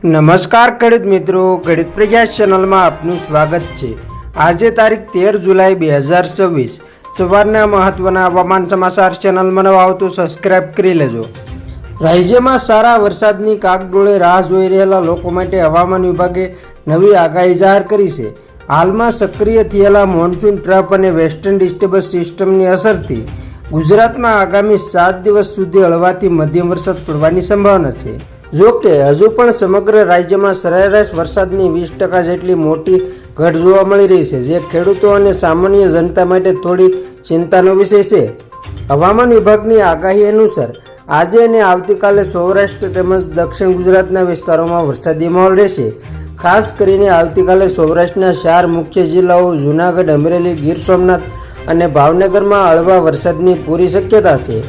નમસ્કાર ખેડૂત મિત્રો, ખેડૂત પ્રયાસ ચેનલમાં આપનું સ્વાગત છે। આજે તારીખ 13 જુલાઈ 2026 સવારના મહત્વના હવામાન સમાચાર ચેનલમાં નવા આવો તો સબસ્ક્રાઇબ કરી લેજો। રાજ્યમાં સારા વરસાદની કાગડોળે રાહ જોઈ રહેલા લોકો માટે હવામાન વિભાગે નવી આગાહી જાહેર કરી છે। હાલમાં સક્રિય થયેલા મોન્સૂન ટ્રફ અને વેસ્ટર્ન ડિસ્ટર્બન્સ સિસ્ટમની અસરથી ગુજરાતમાં આગામી 7 દિવસ સુધી હળવાથી મધ્યમ વરસાદ પડવાની સંભાવના છે। જો કે હજુ પણ સમગ્ર રાજ્યમાં સરેરાશ વરસાદની 20% જેટલી મોટી ઘટ જોવા મળી રહી છે, જે ખેડૂતો અને સામાન્ય જનતા માટે થોડી ચિંતાનો વિષય છે। હવામાન વિભાગની આગાહી અનુસાર આજે અને આવતીકાલે સૌરાષ્ટ્ર તેમજ દક્ષિણ ગુજરાતના વિસ્તારોમાં વરસાદી માહોલ રહેશે। ખાસ કરીને આવતીકાલે સૌરાષ્ટ્રના 4 મુખ્ય જિલ્લાઓ જૂનાગઢ, અમરેલી, ગીર સોમનાથ અને ભાવનગરમાં હળવા વરસાદની પૂરી શક્યતા છે।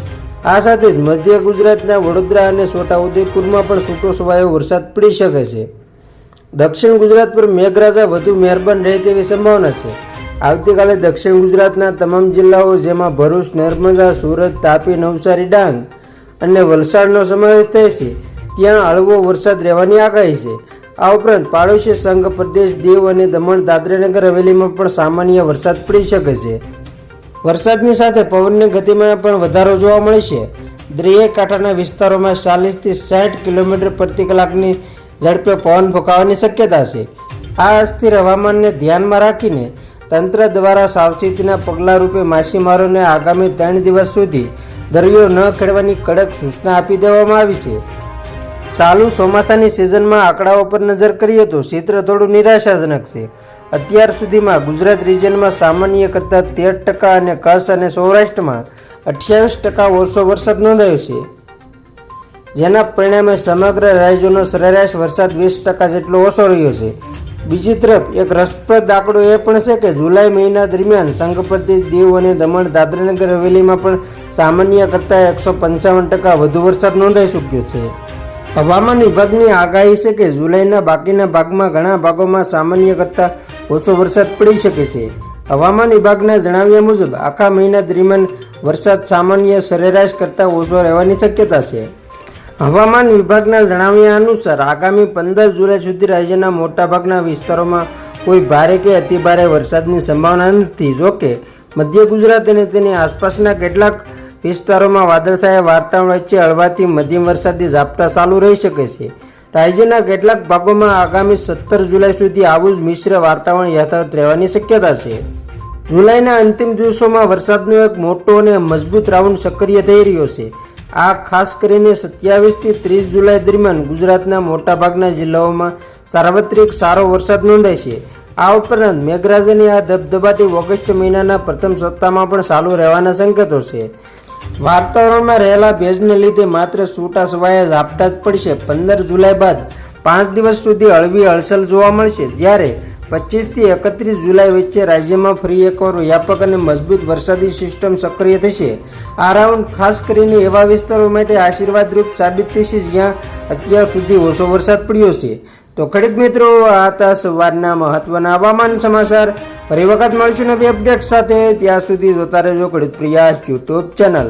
આ સાથે જ મધ્ય ગુજરાતના વડોદરા અને છોટાઉદેપુરમાં પણ છૂટોછવાયો વરસાદ પડી શકે છે। દક્ષિણ ગુજરાત પર મેઘરાજા વધુ મહેરબાન રહે તેવી સંભાવના છે। આવતીકાલે દક્ષિણ ગુજરાતના તમામ જિલ્લાઓ જેમાં ભરૂચ, નર્મદા, સુરત, તાપી, નવસારી, ડાંગ અને વલસાડનો સમાવેશ થાય છે ત્યાં હળવો વરસાદ રહેવાની આગાહી છે। આ ઉપરાંત પાડોશી સંઘ પ્રદેશ દીવ અને દમણ, દાદરાનગર હવેલીમાં પણ સામાન્ય વરસાદ પડી શકે છે। વરસાદની સાથે પવનની ગતિમાં પણ વધારો જોવા મળશે। દરિયાઈ કાંઠાના વિસ્તારોમાં 40 થી 60 કિલોમીટર પ્રતિ કલાકની ઝડપે પવન ફૂંકાવાની શક્યતા છે। આ અસ્થિર હવામાનને ધ્યાનમાં રાખીને તંત્ર દ્વારા સાવચેતીના પગલાં રૂપે માછીમારોને આગામી 3 દિવસ સુધી દરિયો ન ખેડવાની કડક સૂચના આપી દેવામાં આવી છે। ચાલુ ચોમાસાની સિઝનમાં આંકડાઓ પર નજર કરીએ તો ચિત્ર થોડું નિરાશાજનક છે। અત્યાર સુધીમાં ગુજરાત રિજનમાં સામાન્ય કરતાં 13% અને કચ્છ અને સૌરાષ્ટ્રમાં 28% ઓછો વરસાદ નોંધાયો છે, જેના પરિણામે સમગ્ર રાજ્યનો સરેરાશ વરસાદ 20% જેટલો ઓછો રહ્યો છે। બીજી તરફ એક રસપ્રદ આંકડો એ પણ છે કે જુલાઈ મહિના દરમિયાન સંઘપ્રદેશ, દીવ અને દમણ, દાદરાનગર હવેલીમાં પણ સામાન્ય કરતાં 155% વધુ વરસાદ નોંધાઈ ચૂક્યો છે। હવામાન વિભાગની આગાહી છે કે જુલાઈના બાકીના ભાગમાં ઘણા ભાગોમાં સામાન્ય કરતાં ઓછો વરસાદ પડી શકે છે। હવામાન વિભાગના જણાવ્યા મુજબ આખા મહિના દરમિયાન વરસાદ સામાન્ય સરેરાશ કરતાં ઓછો રહેવાની શક્યતા છે। હવામાન વિભાગના જણાવ્યા અનુસાર આગામી 15 જુલાઈ સુધી રાજ્યના મોટાભાગના વિસ્તારોમાં કોઈ ભારે કે અતિભારે વરસાદની સંભાવના નથી। જોકે મધ્ય ગુજરાત અને તેની આસપાસના કેટલાક વિસ્તારોમાં વાદળછાયા વાતાવરણ વચ્ચે હળવાથી મધ્યમ વરસાદી ઝાપટા ચાલુ રહી શકે છે। રાજ્યના કેટલાક ભાગોમાં આગામી 17 જુલાઈ સુધી આવું જ મિશ્ર વાતાવરણ યથાવત રહેવાની શક્યતા છે। જુલાઈના અંતિમ દિવસોમાં વરસાદનો એક મોટો અને મજબૂત રાઉન્ડ સક્રિય થઈ રહ્યો છે। આ ખાસ કરીને 27 થી 30 જુલાઈ દરમિયાન ગુજરાતના મોટાભાગના જિલ્લાઓમાં સાર્વત્રિક સારો વરસાદ નોંધાય છે। આ ઉપરાંત મેઘરાજાની આ ધબધબાટી ઓગસ્ટ મહિનાના પ્રથમ સપ્તાહમાં પણ ચાલુ રહેવાના સંકેતો છે। વાતાવરણમાં રહેલા ભેજને લીધે માત્ર છૂટાછવાયા ઝાપટા જ પડશે। 15 જુલાઈ બાદ 5 દિવસ સુધી હળવી હળચલ જોવા મળશે, જ્યારે 25 થી 31 જુલાઈ વચ્ચે રાજ્યમાં ફરી એકવાર વ્યાપક અને મજબૂત વરસાદી સિસ્ટમ સક્રિય થશે। આ રાઉન્ડ ખાસ કરીને એવા વિસ્તારો માટે આશીર્વાદરૂપ સાબિત થશે જ્યાં અત્યાર સુધી ઓછો વરસાદ પડ્યો છે। તો ખેડૂત મિત્રો, આ હતા સવારના મહત્વના હવામાન સમાચાર। ફરી વખત મળશું નવી અપડેટ સાથે, ત્યાં સુધી જોતા રહેજો ખેડૂત પ્રયાસ યુટ્યુબ ચેનલ।